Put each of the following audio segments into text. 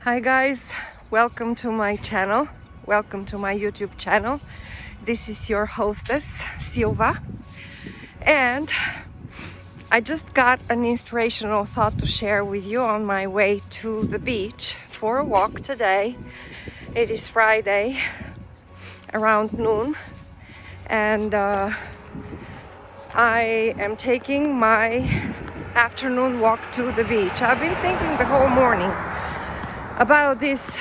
Hi guys, welcome to my channel, welcome to my YouTube channel. This is your hostess Silva, and I just got an inspirational thought to share with you on my way to the beach for a walk today. It is Friday around noon, and I am taking my afternoon walk to the beach. I've been thinking the whole morning about this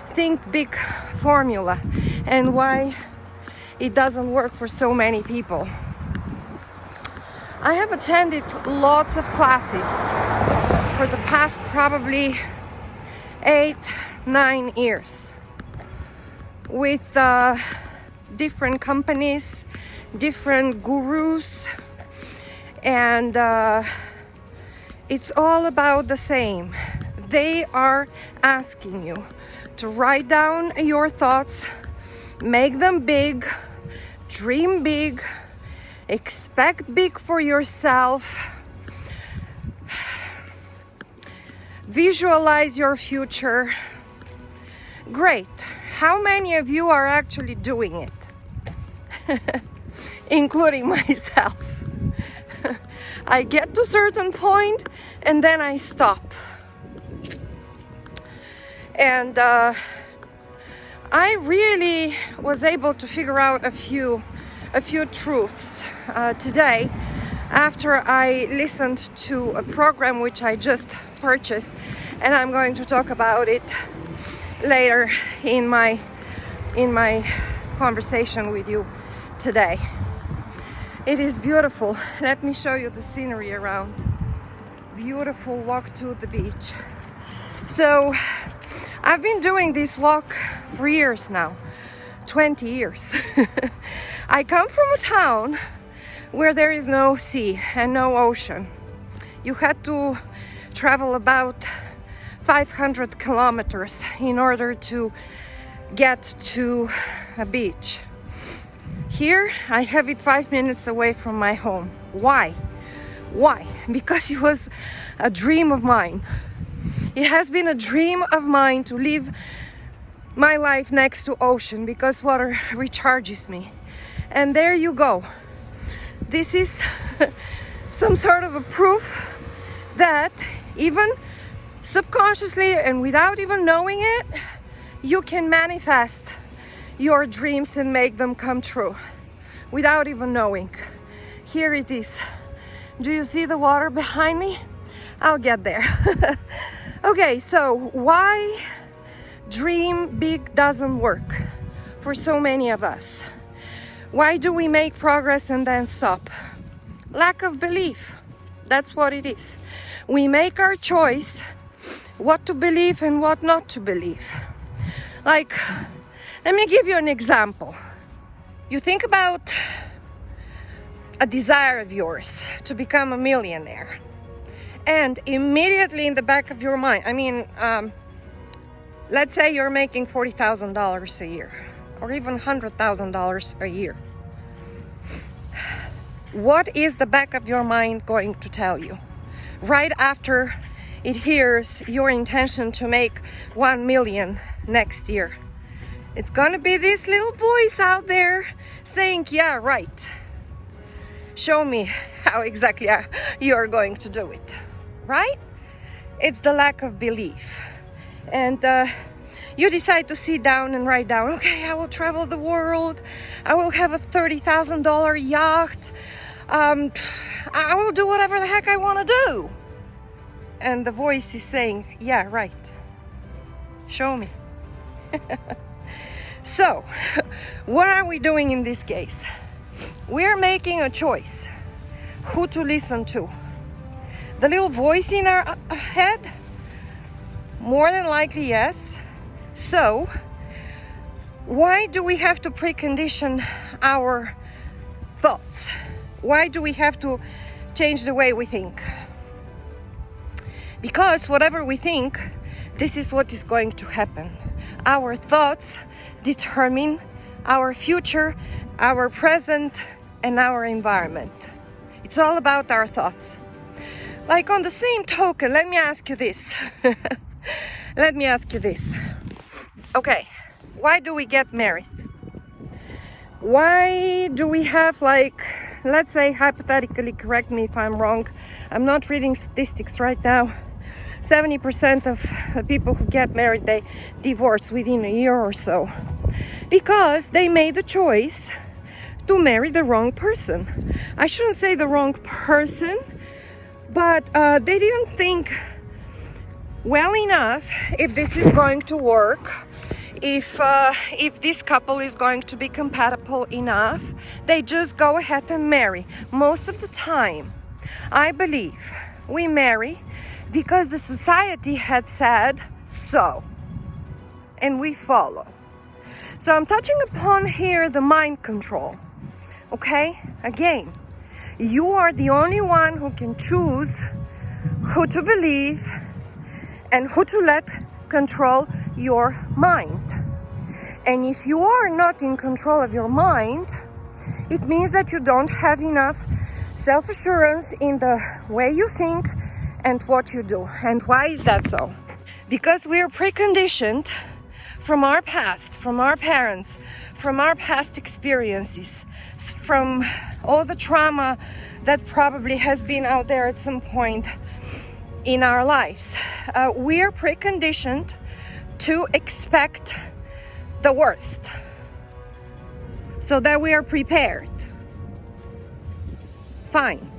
think big formula and why it doesn't work for so many people. I have attended lots of classes for the past probably 8-9 years with different companies, different gurus, and it's all about the same. They are asking you to write down your thoughts, make them big, dream big, expect big for yourself, visualize your future. Great. How many of you are actually doing it? Including myself. I get to a certain point and then I stop. And I really was able to figure out a few truths today after I listened to a program which I just purchased, and I'm going to talk about it later in my conversation with you today. It is beautiful. Let me show you the scenery around. Beautiful walk to the beach. So I've been doing this walk for years now, 20 years. I come from a town where there is no sea and no ocean. You had to travel about 500 kilometers in order to get to a beach. Here I have it 5 minutes away from my home. Why? Because it was a dream of mine. It has been a dream of mine to live my life next to ocean because water recharges me. And there you go. This is some sort of a proof that even subconsciously and without even knowing it, you can manifest your dreams and make them come true without even knowing. Here it is. Do you see the water behind me? I'll get there. Okay, so why dream big doesn't work for so many of us? Why do we make progress and then stop? Lack of belief. That's what it is. We make our choice what to believe and what not to believe. Like, let me give you an example. You think about a desire of yours to become a millionaire. And immediately in the back of your mind, let's say you're making $40,000 a year or even $100,000 a year. What is the back of your mind going to tell you? Right after it hears your intention to make 1 million next year. It's gonna be this little voice out there saying, yeah, right. Show me how exactly you are going to do it. Right? It's the lack of belief. And you decide to sit down and write down, okay, I will travel the world. I will have a $30,000 yacht. I will do whatever the heck I want to do. And the voice is saying, yeah, right. Show me. So, what are we doing in this case? We're making a choice who to listen to. The little voice in our head? More than likely, yes. So, why do we have to precondition our thoughts? Why do we have to change the way we think? Because whatever we think, this is what is going to happen. Our thoughts determine our future, our present, and our environment. It's all about our thoughts. Like, on the same token, let me ask you this. Let me ask you this. Okay, why do we get married? Why do we have, like, let's say hypothetically, correct me if I'm wrong, I'm not reading statistics right now, 70% of the people who get married, they divorce within a year or so, because they made the choice to marry the wrong person. I shouldn't say the wrong person, but they didn't think well enough if this is going to work, if this couple is going to be compatible enough. They just go ahead and marry. Most of the time, I believe we marry because the society had said so, and we follow. So I'm touching upon here the mind control. Okay, again, you are the only one who can choose who to believe and who to let control your mind. And if you are not in control of your mind, it means that you don't have enough self-assurance in the way you think and what you do. And why is that so? Because we are preconditioned from our past, from our parents, from our past experiences, from all the trauma that probably has been out there at some point in our lives. We are preconditioned to expect the worst so that we are prepared. Fine.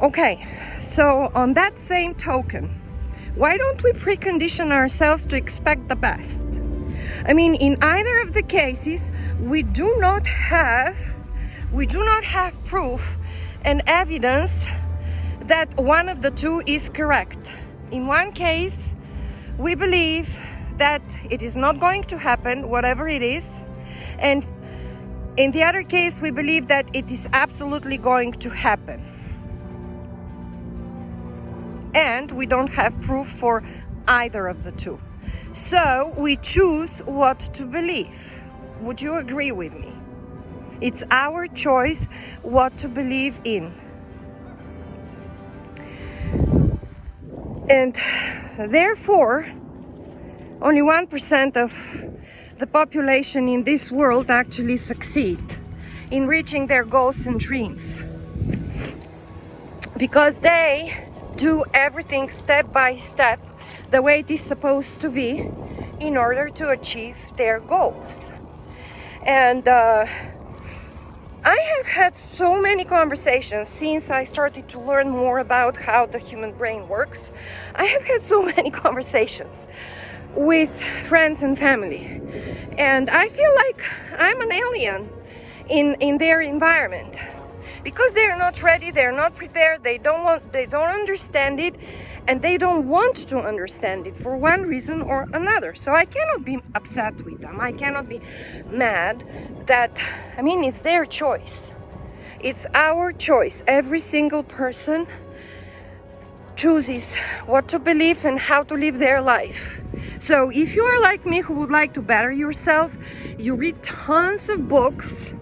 Okay, so on that same token, why don't we precondition ourselves to expect the best? I mean, in either of the cases, we do not have proof and evidence that one of the two is correct. In one case, we believe that it is not going to happen, whatever it is, and in the other case, we believe that it is absolutely going to happen. And we don't have proof for either of the two. So we choose what to believe. Would you agree with me? It's our choice what to believe in. And therefore, only 1% of the population in this world actually succeed in reaching their goals and dreams. Because they do everything step by step the way it is supposed to be in order to achieve their goals. And I have had so many conversations since I started to learn more about how the human brain works. I have had so many conversations with friends and family, and I feel like I'm an alien in their environment, because they're not ready, they're not prepared, they don't understand it, and they don't want to understand it for one reason or another. So I cannot be upset with them. I cannot be mad that, I mean, it's their choice. It's our choice. Every single person chooses what to believe and how to live their life. So if you are like me, who would like to better yourself, you read tons of books,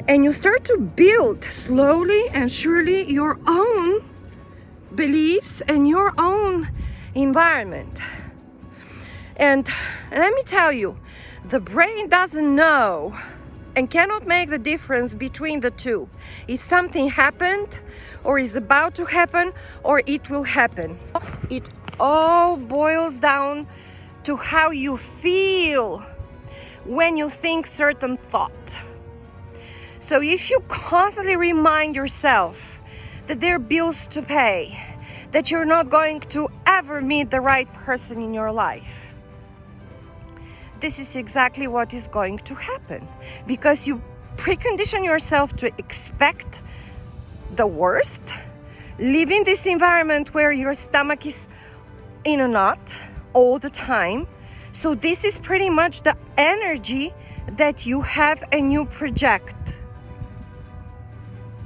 and you start to build slowly and surely your own beliefs and your own environment. And let me tell you, the brain doesn't know and cannot make the difference between the two. If something happened, or is about to happen, or it will happen. It all boils down to how you feel when you think certain thought. So if you constantly remind yourself that there are bills to pay, that you're not going to ever meet the right person in your life, this is exactly what is going to happen, because you precondition yourself to expect the worst, live in this environment where your stomach is in a knot all the time. So this is pretty much the energy that you have and you project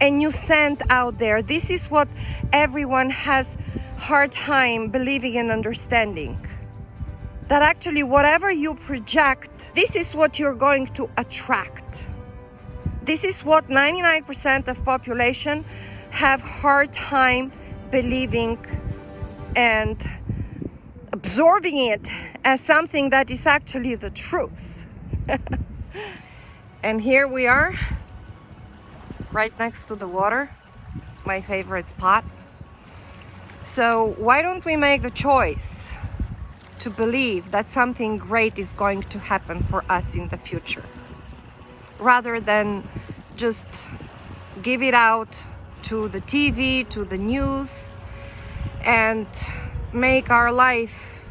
and you send out there. This is what everyone has hard time believing and understanding. That actually whatever you project, this is what you're going to attract. This is what 99% of population have hard time believing and absorbing it as something that is actually the truth. And here we are, right next to the water, my favorite spot. So why don't we make the choice to believe that something great is going to happen for us in the future, rather than just give it out to the TV, to the news, and make our life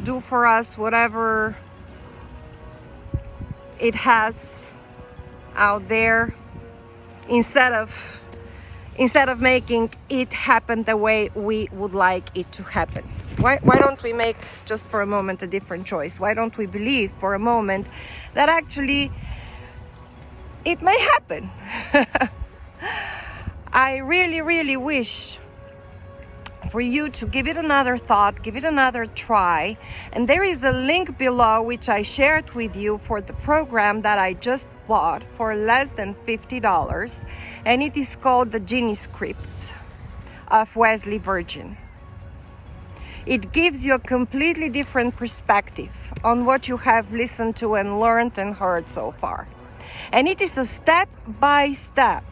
do for us whatever it has out there, instead of making it happen the way we would like it to happen. Why don't we make, just for a moment, a different choice? Why don't we believe for a moment that actually it may happen? I really, really wish for you to give it another thought, give it another try. And there is a link below which I shared with you for the program that I just bought for less than $50. And it is called the Genie Script of Wesley Virgin. It gives you a completely different perspective on what you have listened to and learned and heard so far. And it is a step-by-step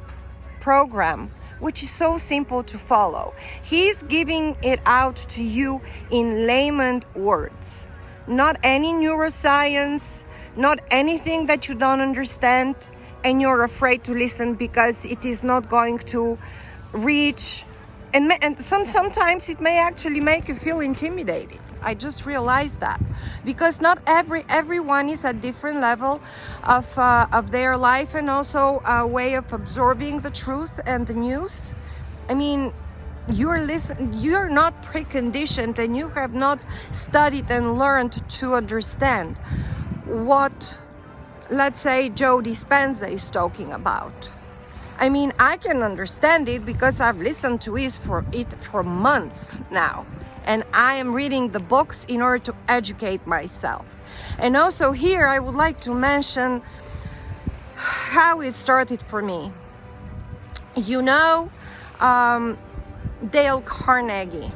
program which is so simple to follow. He's giving it out to you in layman words. Not any neuroscience, not anything that you don't understand and you're afraid to listen because it is not going to reach. And sometimes it may actually make you feel intimidated. I just realized that, because not everyone is at different level of their life, and also a way of absorbing the truth and the news. I mean, you're not preconditioned, and you have not studied and learned to understand what, let's say, Joe Dispenza is talking about. I mean, I can understand it because I've listened to it for months now. And I am reading the books in order to educate myself. And also here I would like to mention how it started for me. You know, Dale Carnegie,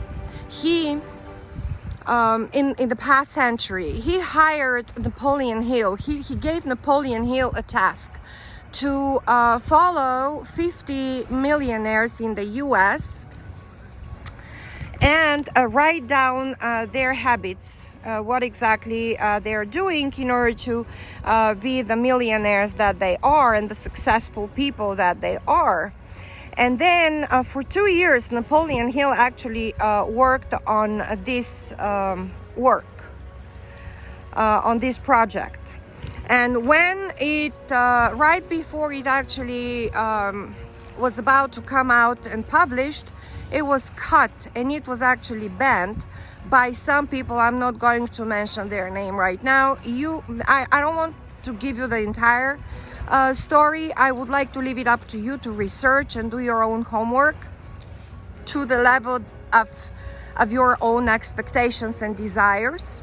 he in the past century, he hired Napoleon Hill. He gave Napoleon Hill a task to follow 50 millionaires in the US and write down their habits, what exactly they're doing in order to be the millionaires that they are and the successful people that they are. And then for 2 years, Napoleon Hill actually worked on this on this project. And when it, right before it actually was about to come out and published, it was cut and it was actually banned by some people. I'm not going to mention their name right now. I don't want to give you the entire story. I would like to leave it up to you to research and do your own homework to the level of your own expectations and desires.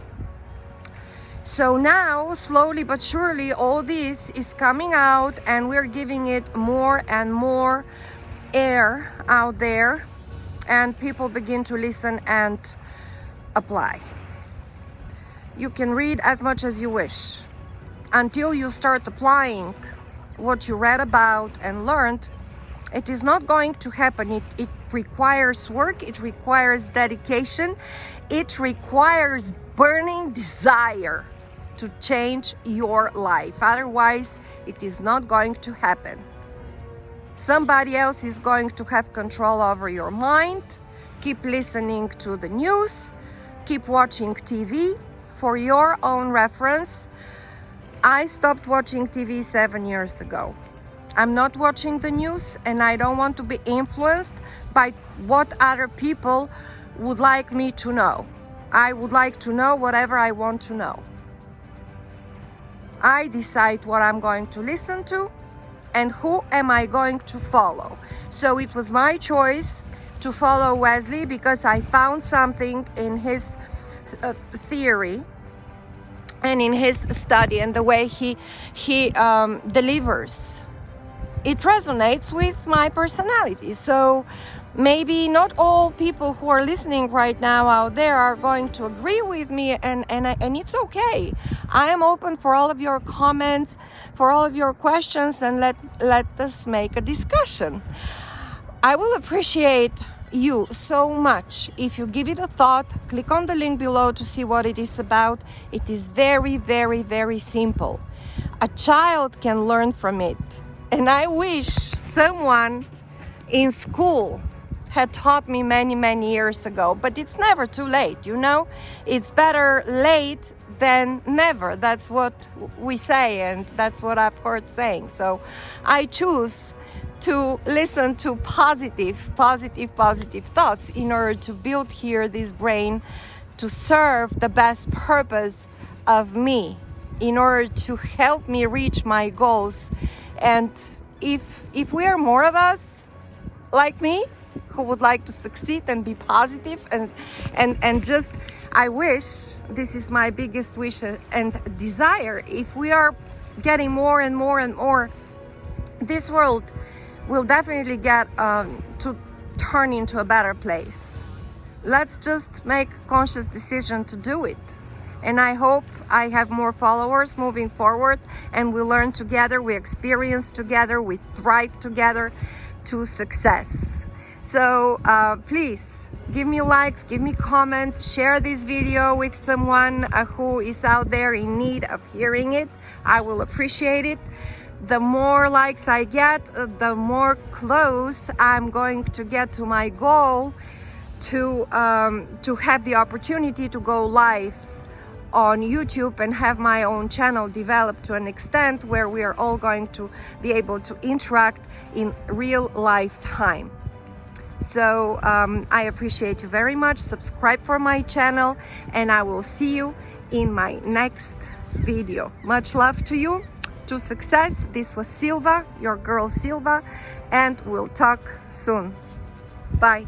So now, slowly but surely, all this is coming out and we're giving it more and more air out there, and people begin to listen and apply. You can read as much as you wish. Until you start applying what you read about and learned, it is not going to happen. It requires work, it requires dedication, it requires burning desire to change your life. Otherwise, it is not going to happen. Somebody else is going to have control over your mind. Keep listening to the news, keep watching TV. For your own reference, I stopped watching TV 7 years ago. I'm not watching the news, and I don't want to be influenced by what other people would like me to know. I would like to know whatever I want to know. I decide what I'm going to listen to and who am I going to follow. So it was my choice to follow Wesley because I found something in his theory and in his study and the way he delivers. It resonates with my personality. So Maybe not all people who are listening right now out there are going to agree with me, and it's okay. I am open for all of your comments, for all of your questions, and let us make a discussion. I will appreciate you so much if you give it a thought. Click on the link below to see what it is about. It is very, very, very simple. A child can learn from it, and I wish someone in school had taught me many years ago, but it's never too late, you know. It's better late than never. That's what we say, and that's what I've heard saying. So I choose to listen to positive thoughts in order to build here this brain to serve the best purpose of me, in order to help me reach my goals. And if we are more of us like me, who would like to succeed and be positive and just, I wish, this is my biggest wish and desire, if we are getting more and more, this world will definitely get to turn into a better place. Let's just make a conscious decision to do it. And I hope I have more followers moving forward, and we learn together, we experience together, we thrive together to success. So please give me likes, give me comments, share this video with someone who is out there in need of hearing it. I will appreciate it. The more likes I get, the more close I'm going to get to my goal to have the opportunity to go live on YouTube and have my own channel developed to an extent where we are all going to be able to interact in real life time. So I appreciate you very much. Subscribe for my channel, and I will see you in my next video. Much love to you, to success. This was Silva, your girl Silva, and we'll talk soon. Bye.